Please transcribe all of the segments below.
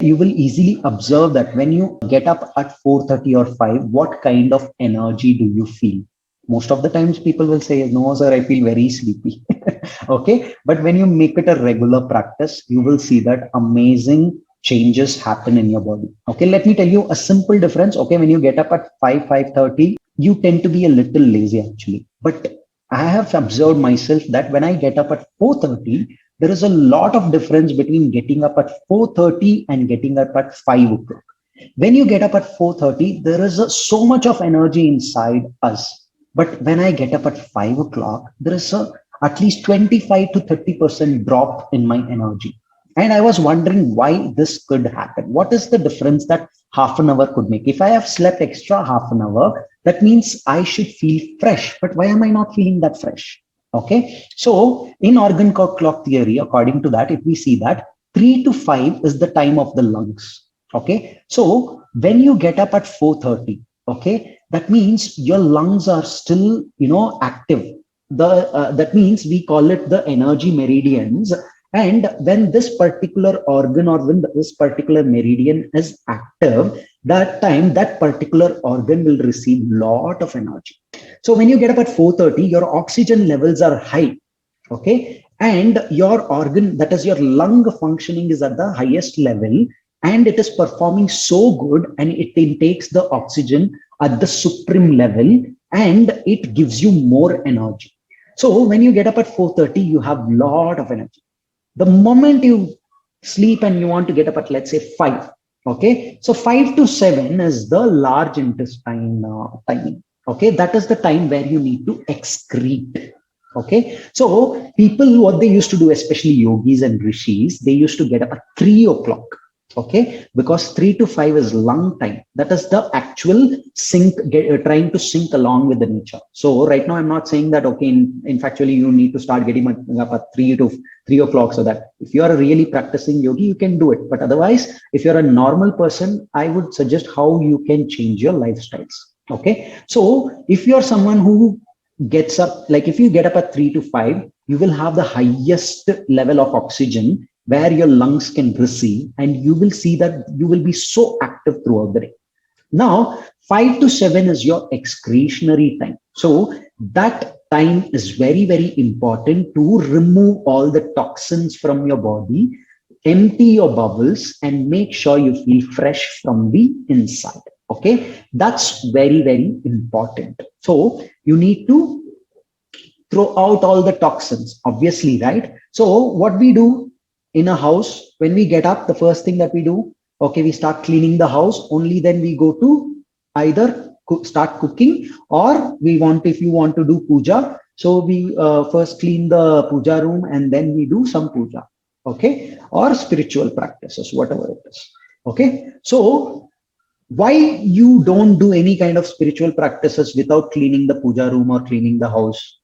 You will easily observe that when you get up at 4:30 or 5, what kind of energy do you feel? Most of the times people will say, no, sir, I feel very sleepy. Okay. But when you make it a regular practice, you will see that amazing changes happen in your body. Okay. Let me tell you a simple difference. Okay. When you get up at 5, 5:30, you tend to be a little lazy actually. But I have observed myself that when I get up at 4:30, there is a lot of difference between getting up at 4:30 and getting up at 5 o'clock. When you get up at 4:30, there is so much of energy inside us. But when I get up at 5 o'clock, there is at least 25 to 30% drop in my energy. And I was wondering why this could happen. What is the difference that half an hour could make? If I have slept extra half an hour, that means I should feel fresh. But why am I not feeling that fresh? Okay. So in organ clock theory, according to that, if we see that 3 to 5 is the time of the lungs. Okay. So when you get up at 4:30, okay, that means your lungs are still, active. That means we call it the energy meridians. And when this particular organ or when this particular meridian is active, that time that particular organ will receive lot of energy. So when you get up at 4:30, your oxygen levels are high. Okay. And your organ, that is your lung functioning, is at the highest level, and it is performing so good, and it intakes the oxygen at the supreme level, and it gives you more energy. So when you get up at 4:30, you have lot of energy. The moment you sleep and you want to get up at, let's say, 5, okay, so 5 to 7 is the large intestine timing. Okay, that is the time where you need to excrete. Okay, so people, what they used to do, especially yogis and rishis, they used to get up at 3 o'clock. Okay, because 3 to 5 is lung time. That is the actual trying to sync along with the nature. So right now I'm not saying that, okay, in factually you need to start getting up at 3 o'clock, so that if you are really practicing yogi, you can do it. But otherwise, if you're a normal person, I would suggest how you can change your lifestyles. Okay, so if you're someone who gets up, like if you get up at 3 to 5, you will have the highest level of oxygen where your lungs can receive, and you will see that you will be so active throughout the day. Now 5 to 7 is your excretionary time. So that time is very, very important to remove all the toxins from your body, empty your bubbles, and make sure you feel fresh from the inside. Okay, that's very, very important. So you need to throw out all the toxins, obviously, right? So what we do in a house, when we get up, the first thing that we do, okay, we start cleaning the house. Only then we go to either start cooking, or if you want to do puja, so we first clean the puja room and then we do some puja. Okay, or spiritual practices, whatever it is. Okay, so why you don't do any kind of spiritual practices without cleaning the puja room or cleaning the house?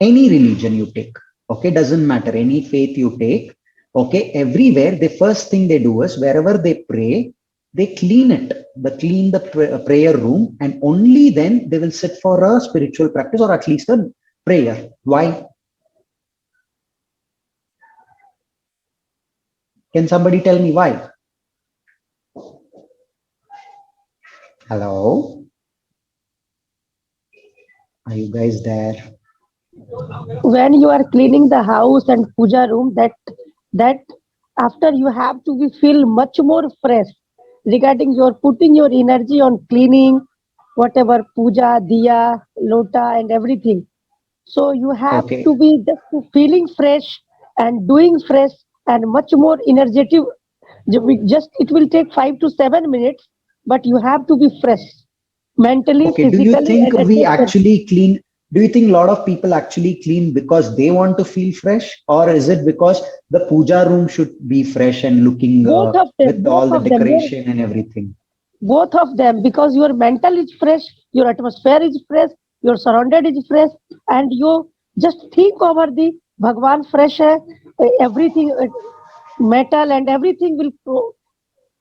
Any religion you take, okay, doesn't matter, any faith you take, okay, everywhere the first thing they do is, wherever they pray, they clean it, clean the prayer room, and only then they will sit for a spiritual practice, or at least a prayer. Why? Can somebody tell me why? Hello, are you guys there? When you are cleaning the house and puja room, that after you have to be feel much more fresh, regarding your putting your energy on cleaning whatever puja diya lota and everything. So you have to Okay. be just feeling fresh and doing fresh and much more energetic. Just it will take 5 to 7 minutes, but you have to be fresh mentally, Okay, do you physically, think and at we the same. actually clean? Do you think a lot of people actually clean because they want to feel fresh, or is it because the puja room should be fresh and looking Both of them, with both all the of them. decoration and everything? Both of them, because your mental is fresh, your atmosphere is fresh, your surrounded is fresh, and you just think over the Bhagwan fresh hai, everything metal and everything will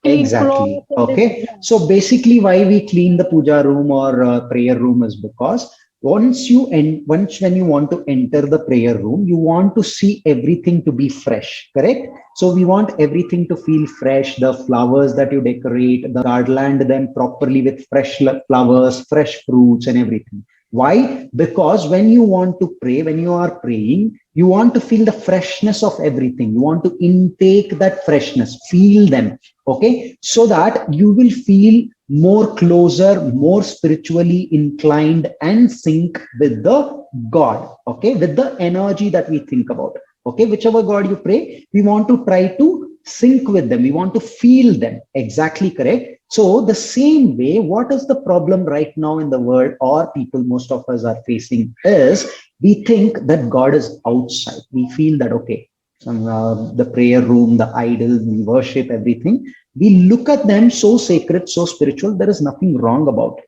clean clothes Exactly. and this, Okay. yeah. So basically, why we clean the puja room or prayer room is because Once when you want to enter the prayer room, you want to see everything to be fresh, correct? So we want everything to feel fresh. The flowers that you decorate, the garland them properly with fresh flowers, fresh fruits and everything. Why? Because when you want to pray, when you are praying, you want to feel the freshness of everything. You want to intake that freshness, feel them. Okay. So that you will feel more closer, more spiritually inclined and sync with the God. Okay. With the energy that we think about. Okay. Whichever God you pray, we want to try to sync with them. We want to feel them. Exactly correct. So the same way, what is the problem right now in the world, or people, most of us are facing, is we think that God is outside. We feel that, okay, the prayer room, the idols, we worship everything. We look at them so sacred, so spiritual. There is nothing wrong about it.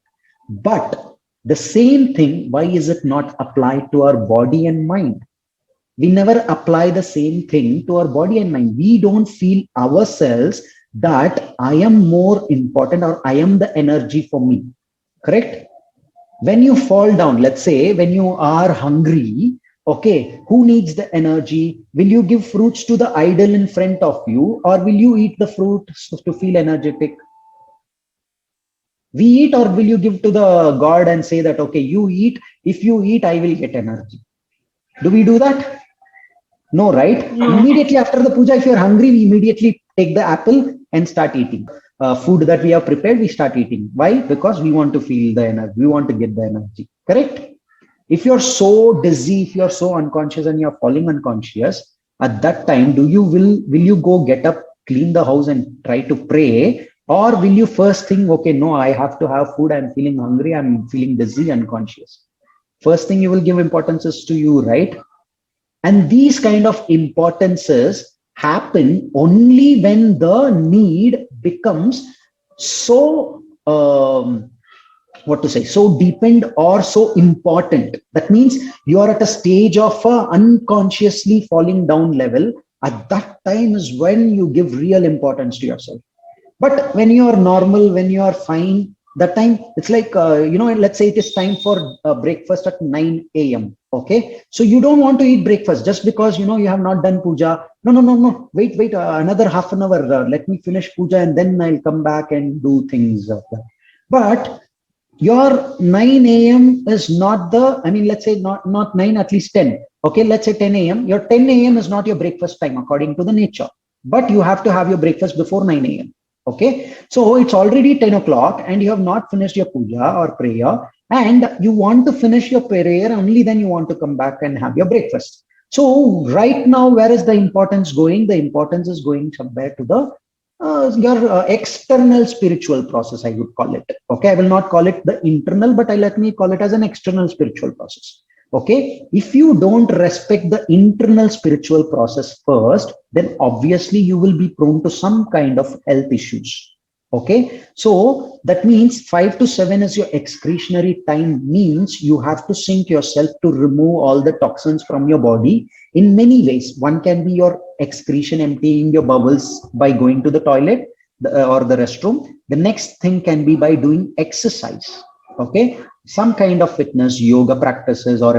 But the same thing, why is it not applied to our body and mind? We never apply the same thing to our body and mind. We don't feel ourselves that I am more important or I am the energy for me. Correct? When you fall down, let's say when you are hungry, okay, who needs the energy? Will you give fruits to the idol in front of you, or will you eat the fruit to feel energetic? We eat, or will you give to the God and say that, okay, you eat, if you eat, I will get energy. Do we do that? No, right? No. Immediately after the puja, if you're hungry, we immediately take the apple and start eating. Food that we have prepared, we start eating. Why? Because we want to feel the energy. We want to get the energy. Correct? If you're so dizzy, if you're so unconscious and you're falling unconscious, at that time, will you go get up, clean the house and try to pray? Or will you first think, okay, no, I have to have food. I'm feeling hungry. I'm feeling dizzy, unconscious. First thing you will give importance is to you, right? And these kind of importances happen only when the need becomes so, so depend or so important. That means you are at a stage of unconsciously falling down level. At that time is when you give real importance to yourself. But when you are normal, when you are fine, that time it's like, let's say it is time for breakfast at 9 a.m. Okay. So you don't want to eat breakfast just because, you have not done puja. No. Wait, another half an hour. Let me finish puja and then I'll come back and do things. But your 9 a.m. is not let's say not 9, at least 10. Okay. Let's say 10 a.m. Your 10 a.m. is not your breakfast time according to the nature, but you have to have your breakfast before 9 a.m. Okay, so it's already 10 o'clock and you have not finished your puja or prayer, and you want to finish your prayer, only then you want to come back and have your breakfast. So right now, where is the importance going? The importance is going somewhere to the your external spiritual process, I would call it. Okay, I will not call it the internal, but let me call it as an external spiritual process. Okay, if you don't respect the internal spiritual process first, then obviously you will be prone to some kind of health issues. Okay, so that means 5 to 7 is your excretionary time, means you have to sync yourself to remove all the toxins from your body in many ways. One can be your excretion, emptying your bowels by going to the toilet or the restroom. The next thing can be by doing exercise. Okay, some kind of fitness, yoga practices, or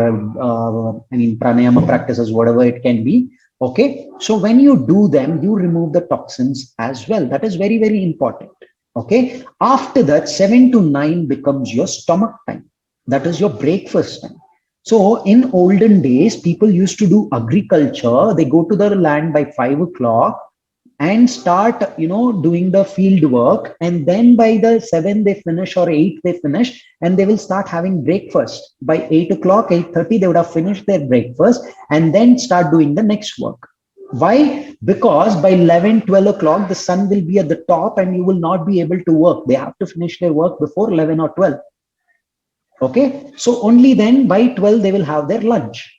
pranayama practices, whatever it can be. Okay, so when you do them, you remove the toxins as well. That is very, very important. Okay, after that, 7 to 9 becomes your stomach time. That is your breakfast time. So in olden days, people used to do agriculture. They go to the land by 5 o'clock and start doing the field work, and then by the 7 they finish or 8 they finish, and they will start having breakfast by 8 o'clock, 8:30 they would have finished their breakfast and then start doing the next work. Why? Because by 11, 12 o'clock the sun will be at the top and you will not be able to work. They have to finish their work before 11 or 12. Okay, so only then by 12 they will have their lunch.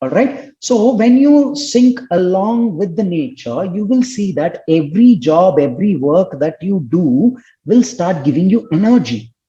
All right. So when you sync along with the nature, you will see that every job, every work that you do will start giving you energy.